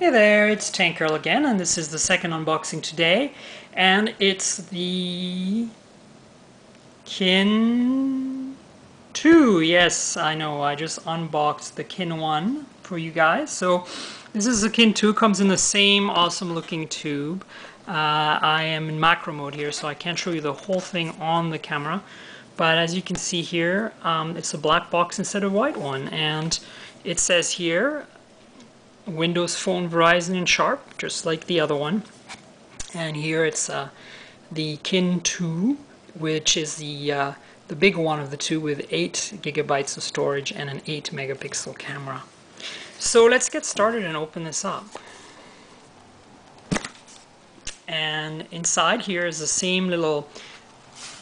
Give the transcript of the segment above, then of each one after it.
Hey there, it's Tank Girl again, and this is the second unboxing today, and it's the Kin 2. Yes, I know, I just unboxed the Kin 1 for you guys. So this is the Kin 2, comes in the same awesome looking tube. I am in macro mode here, so I can't show you the whole thing on the camera, but as you can see here, it's a black box instead of a white one, and it says here Windows Phone, Verizon, and Sharp, just like the other one. And here it's the Kin 2, which is the big one of the two with 8 gigabytes of storage and an 8 megapixel camera. So let's get started and open this up. And inside here is the same little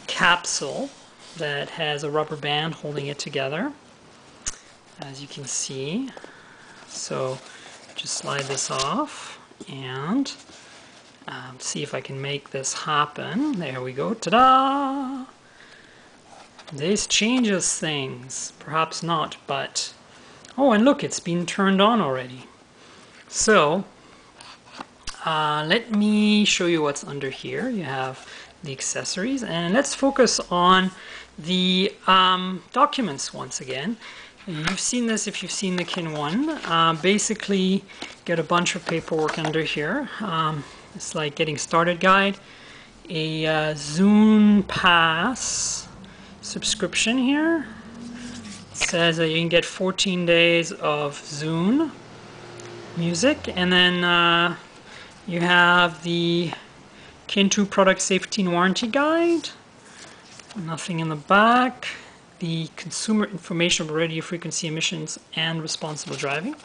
capsule that has a rubber band holding it together, as you can see. So just slide this off and see if I can make this happen. There we go. Ta-da! This changes things. Perhaps not, but... Oh, and look, it's been turned on already. So, let me show you what's under here. You have the accessories, and let's focus on the documents once again. You've seen this if you've seen the Kin 1. Basically, get a bunch of paperwork under here. It's like getting started guide, a Zune Pass subscription here. It says that you can get 14 days of Zune music, and then you have the Kin 2 product safety and warranty guide. Nothing in the back. The consumer information of radio frequency emissions and responsible driving.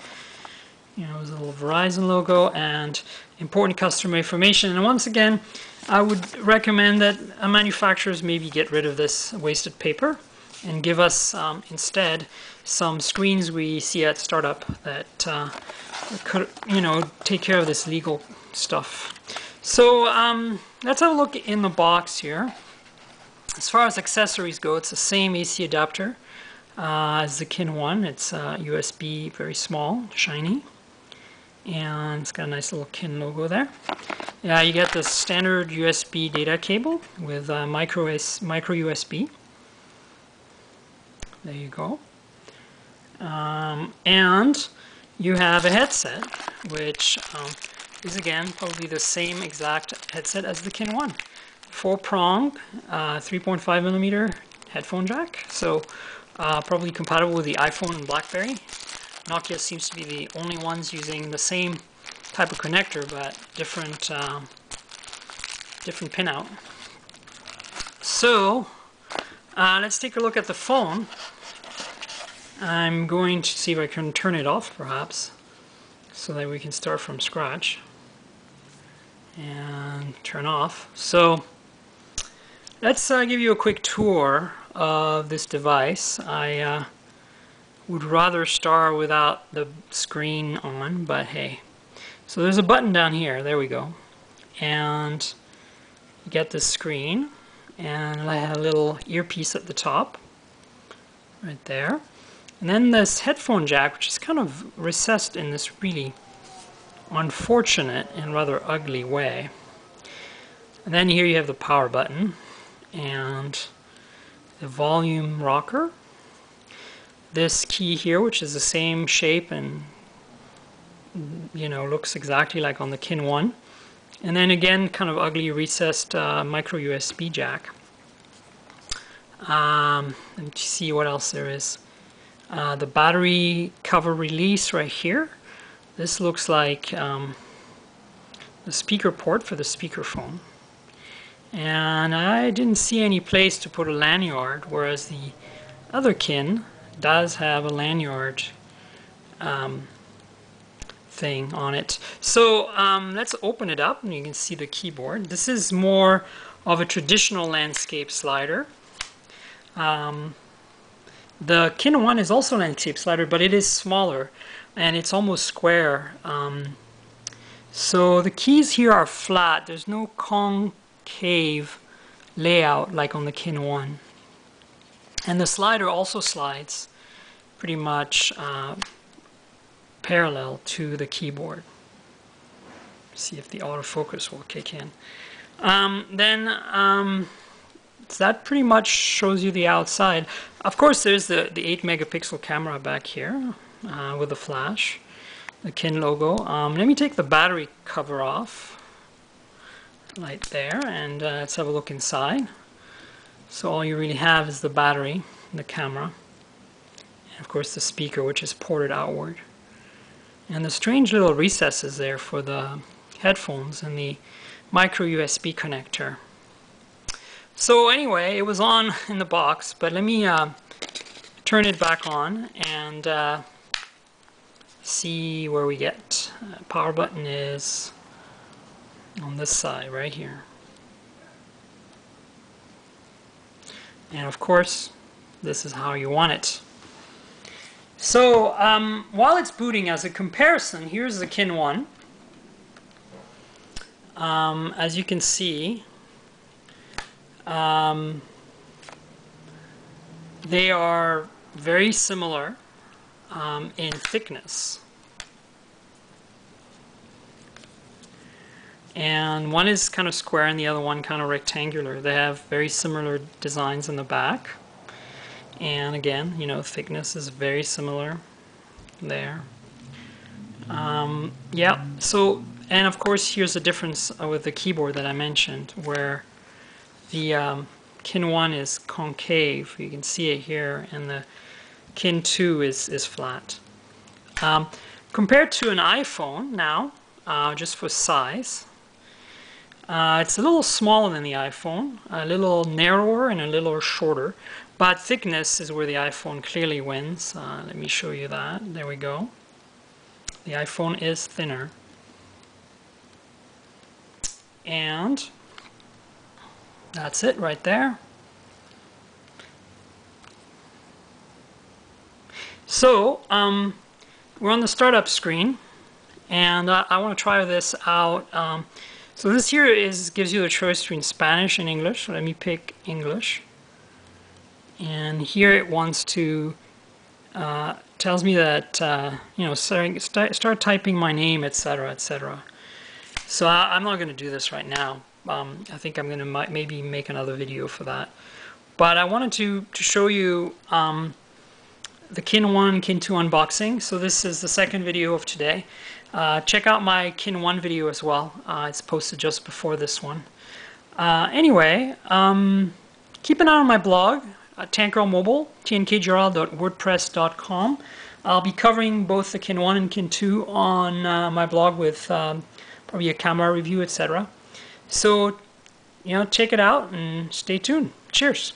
You know, there's a little Verizon logo and important customer information. And once again, I would recommend that manufacturers maybe get rid of this wasted paper and give us instead some screens we see at startup that could, you know, take care of this legal stuff. So let's have a look in the box here. As far as accessories go, it's the same AC adapter as the Kin 1. It's USB, very small, shiny, and it's got a nice little Kin logo there. Yeah, you get the standard USB data cable with micro USB. There you go. And you have a headset, which is again probably the same exact headset as the Kin 1. 4-prong, 3.5 millimeter headphone jack, so probably compatible with the iPhone and BlackBerry. Nokia seems to be the only ones using the same type of connector, but different pinout. So let's take a look at the phone. I'm going to see if I can turn it off, perhaps, so that we can start from scratch and turn off. So let's give you a quick tour of this device. I would rather start without the screen on, but hey. So there's a button down here, there we go. And you get the screen, and I have a little earpiece at the top, right there. And then this headphone jack, which is kind of recessed in this really unfortunate and rather ugly way. And then here you have the power button and the volume rocker. This key here, which is the same shape and, you know, looks exactly like on the Kin 1. And then again, kind of ugly recessed micro USB jack. And you see what else there is. The battery cover release right here. This looks like the speaker port for the speakerphone. And I didn't see any place to put a lanyard, whereas the other Kin does have a lanyard thing on it. So let's open it up and you can see the keyboard. This is more of a traditional landscape slider. The Kin 1 is also a landscape slider, but it is smaller and it's almost square. So the keys here are flat. There's no concave layout like on the Kin 1. And the slider also slides pretty much parallel to the keyboard. See if the autofocus will kick in. So that pretty much shows you the outside. Of course, there's the 8 megapixel camera back here with the flash, the Kin logo. Let me take the battery cover off, right there, and let's have a look inside. So all you really have is the battery, the camera, and of course the speaker, which is ported outward. And the strange little recesses there for the headphones and the micro USB connector. So anyway, it was on in the box, but let me turn it back on and see where we get. Power button is on this side right here. And of course, this is how you want it. So while it's booting, as a comparison, here's the Kin 1. As you can see, they are very similar in thickness. And one is kind of square and the other one kind of rectangular. They have very similar designs in the back. And again, you know, thickness is very similar there. Yeah, so, and of course here's the difference with the keyboard that I mentioned, where the Kin 1 is concave, you can see it here, and the Kin 2 is flat. Compared to an iPhone now, just for size, it's a little smaller than the iPhone, a little narrower and a little shorter, but thickness is where the iPhone clearly wins. Let me show you that. There we go. The iPhone is thinner. And that's it right there. So we're on the startup screen, and I want to try this out. So this here gives you the choice between Spanish and English. So let me pick English. And here it wants to tells me that you know, start typing my name, etc., etc. So I'm not going to do this right now. I think I'm going to maybe make another video for that. But I wanted to show you the Kin 1, Kin 2 unboxing. So this is the second video of today. Check out my Kin 1 video as well. It's posted just before this one. Anyway, keep an eye on my blog, Tankerl Mobile, tnkjrl.wordpress.com. I'll be covering both the Kin 1 and Kin 2 on my blog with probably a camera review, etc. So, you know, check it out and stay tuned. Cheers.